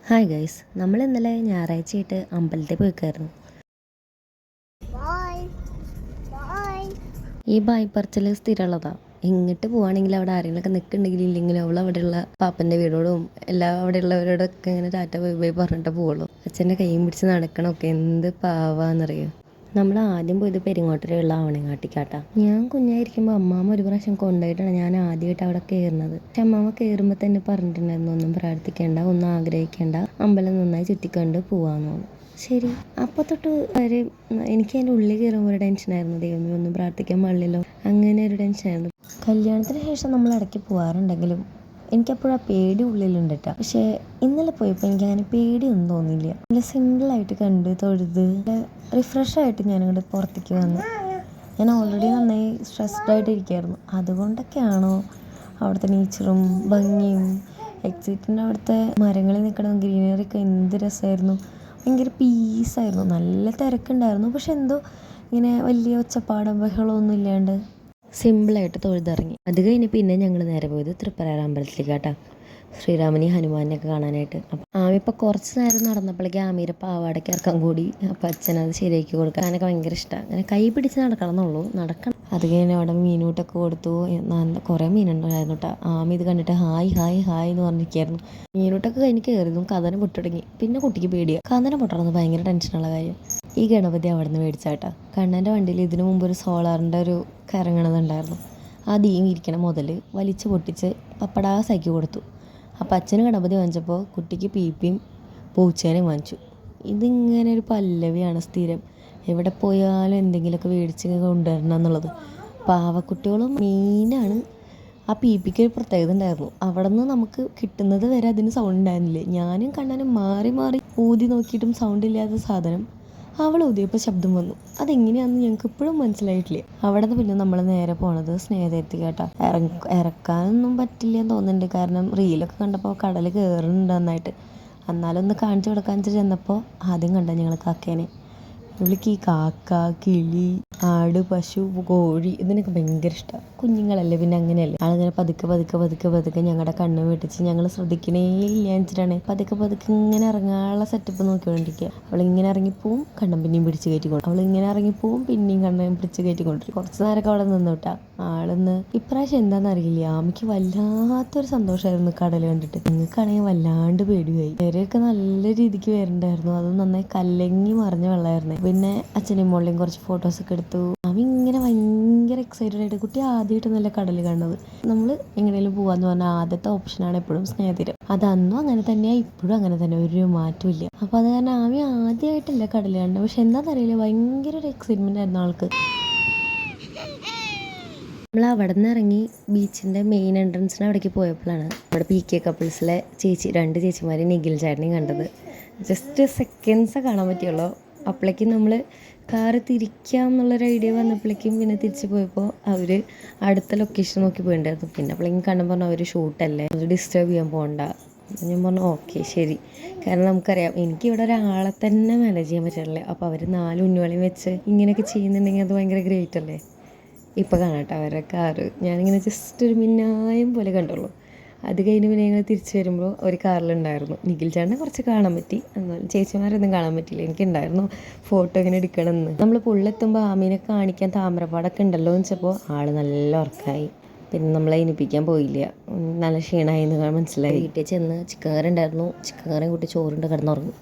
Hi guys, നമ്മൾ ഇന്നലെ ഞായറാഴ്ചയായിട്ട് അമ്പലത്തിൽ പോയിക്കായിരുന്നു. ഈ ബായ് പറച്ചിൽ സ്ഥിരമുള്ളതാണ്. ഇങ്ങോട്ട് പോവുകയാണെങ്കിൽ അവിടെ ആരെങ്കിലുമൊക്കെ നിൽക്കുന്നുണ്ടെങ്കിൽ ഇല്ലെങ്കിലും അവൾ അവിടെയുള്ള പാപ്പൻ്റെ വീടോടും അവിടെ ഉള്ളവരോടൊക്കെ ഇങ്ങനെ ടാറ്റ ബൈ ബൈ പറഞ്ഞിട്ട് പോവുള്ളൂ. അച്ഛൻ്റെ കൈയും പിടിച്ച് നടക്കണമൊക്കെ എന്ത് പാവാന്നറിയോ. നമ്മൾ ആദ്യം പോയത് പെരിങ്ങോട്ടരയുള്ള ആവണങ്ങാട്ടിക്കാട്ടാ. ഞാൻ കുഞ്ഞായിരിക്കുമ്പോൾ അമ്മാമ്മ ഒരു പ്രാവശ്യം കൊണ്ടുപോയിട്ടാണ് ഞാൻ ആദ്യമായിട്ട് അവിടെ കയറുന്നത്. പക്ഷെ അമ്മാമ്മ കയറുമ്പോൾ തന്നെ പറഞ്ഞിട്ടുണ്ടായിരുന്നു, ഒന്നും പ്രാർത്ഥിക്കേണ്ട, ഒന്നും ആഗ്രഹിക്കേണ്ട, അമ്പലം നന്നായി ചുറ്റിക്കൊണ്ട് പോവാന്ന് തോന്നുന്നു. ശരി, അപ്പോൾ തൊട്ട് വരെ എനിക്ക് അതിൻ്റെ ഉള്ളിൽ കയറുമ്പോൾ ഒരു ടെൻഷനായിരുന്നു. ദൈവമേ, ഒന്നും പ്രാർത്ഥിക്കാൻ പാടില്ലല്ലോ, അങ്ങനെ ഒരു ടെൻഷനായിരുന്നു. കല്യാണത്തിന് ശേഷം നമ്മൾ ഇടയ്ക്ക് പോകാറുണ്ടെങ്കിലും എനിക്കപ്പോഴും ആ പേടി ഉള്ളിലുണ്ട് കേട്ടോ. പക്ഷേ ഇന്നലെ പോയപ്പോൾ എനിക്കങ്ങനെ പേടിയൊന്നും തോന്നിയില്ല. നല്ല സിമ്പിളായിട്ട് കണ്ട് തൊഴുത് റിഫ്രഷായിട്ട് ഞാനിങ്ങോട്ട് പുറത്തേക്ക് വന്നു. ഞാൻ ഓൾറെഡി നന്നായി സ്ട്രെസ്ഡ് ആയിട്ടിരിക്കുകയായിരുന്നു. അതുകൊണ്ടൊക്കെയാണോ അവിടുത്തെ നേച്ചറും ഭംഗിയും, എക്സിറ്റിൻ്റെ അവിടുത്തെ മരങ്ങളിൽ നിൽക്കണം ഗ്രീനറിയൊക്കെ എന്ത് രസമായിരുന്നു. ഭയങ്കര പീസായിരുന്നു. നല്ല തിരക്കുണ്ടായിരുന്നു, പക്ഷെ എന്തോ ഇങ്ങനെ വലിയ ഒച്ചപ്പാടും ബഹളമൊന്നും ഇല്ലാണ്ട് സിമ്പിളായിട്ട് തൊഴുതിറങ്ങി. അത് കഴിഞ്ഞ് പിന്നെ ഞങ്ങൾ നേരെ പോയത് തൃപ്പരാർ അമ്പലത്തിലേക്ക് കേട്ടോ, ശ്രീരാമനെയും ഹനുമാനെയൊക്കെ കാണാനായിട്ട്. അപ്പം ആമി ഇപ്പോൾ കുറച്ച് നേരം നടന്നപ്പോഴേക്കും ആമിയുടെ പാവാടയ്ക്ക് ഇറക്കം കൂടി. അപ്പം അച്ഛനത് ശരിയാക്കി കൊടുക്കാൻ എനിക്ക് ഭയങ്കര ഇഷ്ടമാണ്. അങ്ങനെ കൈ പിടിച്ച് നടക്കണം എന്നുള്ളൂ, നടക്കണം. അത് കഴിഞ്ഞ് അവിടെ മീനൂട്ടൊക്കെ കൊടുത്തു. കുറേ മീനുണ്ടായിരുന്നു കേട്ടോ. ആമി ഇത് കണ്ടിട്ട് ഹായ് ഹായ് ഹായ് എന്ന് പറഞ്ഞിരിക്കുകയായിരുന്നു. മീനൂട്ടൊക്കെ കഴിഞ്ഞ് കയറിയതും കഥന പൊട്ടുടങ്ങി. പിന്നെ കുട്ടിക്ക് പേടിയാണ്. കഥന പൊട്ടണമെന്ന് ഭയങ്കര ടെൻഷനുള്ള കാര്യം. ഈ ഗണപതി അവിടെ നിന്ന് മേടിച്ചാട്ടാ. കണ്ണൻ്റെ വണ്ടിയിൽ ഇതിനു മുമ്പ് ഒരു സോളാറിൻ്റെ ഒരു കറങ്ങണതുണ്ടായിരുന്നു. അത് ഈ ഇരിക്കണ മുതൽ വലിച്ച് പൊട്ടിച്ച് പപ്പടാസാക്കി കൊടുത്തു. അപ്പം അച്ഛന് ഗണപതി വാങ്ങിച്ചപ്പോൾ കുട്ടിക്ക് പീപ്പിയും പൂച്ചേനെയും വാങ്ങിച്ചു. ഇതിങ്ങനെ ഒരു പല്ലവിയാണ് സ്ഥിരം. എവിടെ പോയാലും എന്തെങ്കിലുമൊക്കെ മേടിച്ച് കൊണ്ടുവരണം എന്നുള്ളത്. പാവക്കുട്ടികളും മെയിനാണ്. ആ പീപ്പിക്ക് ഒരു പ്രത്യേകത ഉണ്ടായിരുന്നു. അവിടെ നിന്ന് നമുക്ക് കിട്ടുന്നത് വരെ അതിന് സൗണ്ട് ഉണ്ടായിരുന്നില്ലേ. ഞാനും കണ്ണനും മാറി മാറി ഊതി നോക്കിയിട്ടും സൗണ്ട് ഇല്ലാത്ത സാധനം അവൾ ഊതിയപ്പോൾ ശബ്ദം വന്നു. അതെങ്ങനെയാണെന്ന് ഞങ്ങൾക്ക് ഇപ്പോഴും മനസ്സിലായിട്ടില്ല. അവിടെ നിന്ന് പിന്നെ നമ്മൾ നേരെ പോണത് സ്നേഹതീരത്ത് കേട്ടോ. ഇറക്കാനൊന്നും പറ്റില്ല എന്ന് തോന്നുന്നുണ്ട്, കാരണം റീലൊക്കെ കണ്ടപ്പോൾ കടൽ കയറുന്നുണ്ട് നന്നായിട്ട്. എന്നാലും ഒന്ന് കാണിച്ചു കൊടുക്കാൻ ചെന്നപ്പോൾ ആദ്യം കണ്ട ഞങ്ങൾ കാക്കേനെ. ഇവൾക്ക് ഈ കാക്ക, കിളി, ആട്, പശു, കോഴി ഇതിനൊക്കെ ഭയങ്കര ഇഷ്ടമാണ്. കുഞ്ഞുങ്ങളല്ലേ, പിന്നെ അങ്ങനെയല്ലേ. ആളിങ്ങനെ പതുക്കെ പതുക്കെ പതുക്കെ പതുക്കെ ഞങ്ങളുടെ കണ്ണ് വെട്ടിച്ച് ഞങ്ങൾ ശ്രദ്ധിക്കണേ ഇല്ല വെച്ചിട്ടാണ് പതുക്കെ പതുക്കെ ഇങ്ങനെ ഇറങ്ങാനുള്ള സെറ്റപ്പ് നോക്കിക്കൊണ്ടിരിക്കുക. അവളിങ്ങനെ ഇറങ്ങിപ്പോവും, കണ്ണൻ പിന്നെയും പിടിച്ച് കയറ്റിക്കൊണ്ടു. അവളിങ്ങനെ ഇറങ്ങിപ്പോവും, പിന്നെയും കണ്ണൻ പിടിച്ച് കയറ്റിക്കൊണ്ടിരിക്കും. കുറച്ച് നേരമൊക്കെ അവിടെ നിന്ന് വിട്ടാ. ആളിന്ന് ഇപ്രാവശ്യം എന്താണെന്ന് അറിയില്ല, ആമിക്ക് വല്ലാത്തൊരു സന്തോഷമായിരുന്നു കടൽ കണ്ടിട്ട്. നിങ്ങൾക്കാണെങ്കിൽ വല്ലാണ്ട് പേടിയായി. നേരെയൊക്കെ നല്ല രീതിക്ക് വരുന്നുണ്ടായിരുന്നു. അത് നന്നായി കലങ്ങി മറിഞ്ഞ വെള്ളമായിരുന്നു. പിന്നെ അച്ഛനെയും മോളിലെയും കുറച്ച് ഫോട്ടോസൊക്കെ എടുത്തു. ആമി ഇങ്ങനെ ഭയങ്കര എക്സൈറ്റഡ് ആയിട്ട്. കുട്ടി ആദ്യമായിട്ട് നല്ല കടൽ കാണുന്നത്. നമ്മൾ എങ്ങനെയും പോകാമെന്ന് പറഞ്ഞാൽ ആദ്യത്തെ ഓപ്ഷനാണ് എപ്പോഴും സ്നേഹതീരം. അത് അന്നും അങ്ങനെ തന്നെയാണ്, ഇപ്പോഴും അങ്ങനെ തന്നെ, ഒരു മാറ്റവും ഇല്ല. അപ്പോൾ അത് കാരണം ആമി ആദ്യമായിട്ടല്ല കടൽ കാണുന്നത്. പക്ഷെ എന്താണെന്നറിയില്ല, ഭയങ്കര ഒരു എക്സൈറ്റ്മെൻ്റ് ആയിരുന്നു ആൾക്ക്. നമ്മൾ അവിടെ നിന്ന് ഇറങ്ങി ബീച്ചിൻ്റെ മെയിൻ എൻട്രൻസിന് അവിടേക്ക് പോയപ്പോഴാണ് നമ്മുടെ PK കപ്പിൾസിലെ രണ്ട് ചേച്ചിമാരെയും നിഖിൽ ചേട്ടനെയും കണ്ടത്. ജസ്റ്റ് സെക്കൻഡ്സേ കാണാൻ പറ്റുള്ളൂ. അപ്പോഴേക്കും നമ്മൾ കാറ് തിരിക്കാം എന്നുള്ളൊരു ഐഡിയ വന്നപ്പോഴേക്കും പിന്നെ തിരിച്ച് പോയപ്പോൾ അവർ അടുത്ത ലൊക്കേഷൻ നോക്കി പോയിട്ടുണ്ടായിരുന്നു. പിന്നെ അപ്പോഴേക്കും കണ്ണൻ പറഞ്ഞു, അവർ ഷൂട്ടല്ലേ, അത് ഡിസ്റ്റർബ് ചെയ്യാൻ പോകണ്ട. ഞാൻ പറഞ്ഞു ഓക്കെ ശരി. കാരണം നമുക്കറിയാം, എനിക്കിവിടെ ഒരാളെ തന്നെ മാനേജ് ചെയ്യാൻ പറ്റില്ല. അപ്പോൾ അവർ 4 ഉണ്ണികളെയും വെച്ച് ഇങ്ങനെയൊക്കെ ചെയ്യുന്നുണ്ടെങ്കിൽ അത് ഭയങ്കര ഗ്രേറ്റ് അല്ലേ. ഇപ്പോൾ കാണാട്ടോ അവരെ കാറ്. ഞാനിങ്ങനെ ജസ്റ്റ് ഒരു മിന്നായം പോലെ കണ്ടുള്ളൂ. അത് കഴിഞ്ഞ് പിന്നെ ഞങ്ങൾ തിരിച്ച് വരുമ്പോൾ ഒരു കാറിലുണ്ടായിരുന്നു. നിഖിൽ ചേട്ടനെ കുറച്ച് കാണാൻ പറ്റി, എന്നാലും ചേച്ചിമാരൊന്നും കാണാൻ പറ്റില്ല. എനിക്കുണ്ടായിരുന്നു ഫോട്ടോ ഇങ്ങനെ എടുക്കണമെന്ന്. നമ്മൾ പുള്ളെത്തുമ്പോൾ ആമീനെ കാണിക്കാൻ താമരപ്പാടൊക്കെ ഉണ്ടല്ലോ എന്ന് വെച്ചപ്പോൾ ആൾ നല്ല ഉറക്കമായി. പിന്നെ നമ്മളെ ഇനിപ്പിക്കാൻ പോയില്ല, നല്ല ക്ഷീണമായി എന്ന് മനസ്സിലായി. വീട്ടിൽ ചെന്ന് ചിക്കൻ കറി ഉണ്ടായിരുന്നു. ചിക്കൻ കറിയും കൂട്ടി ചോറുണ്ട് കിടന്നുറങ്ങി.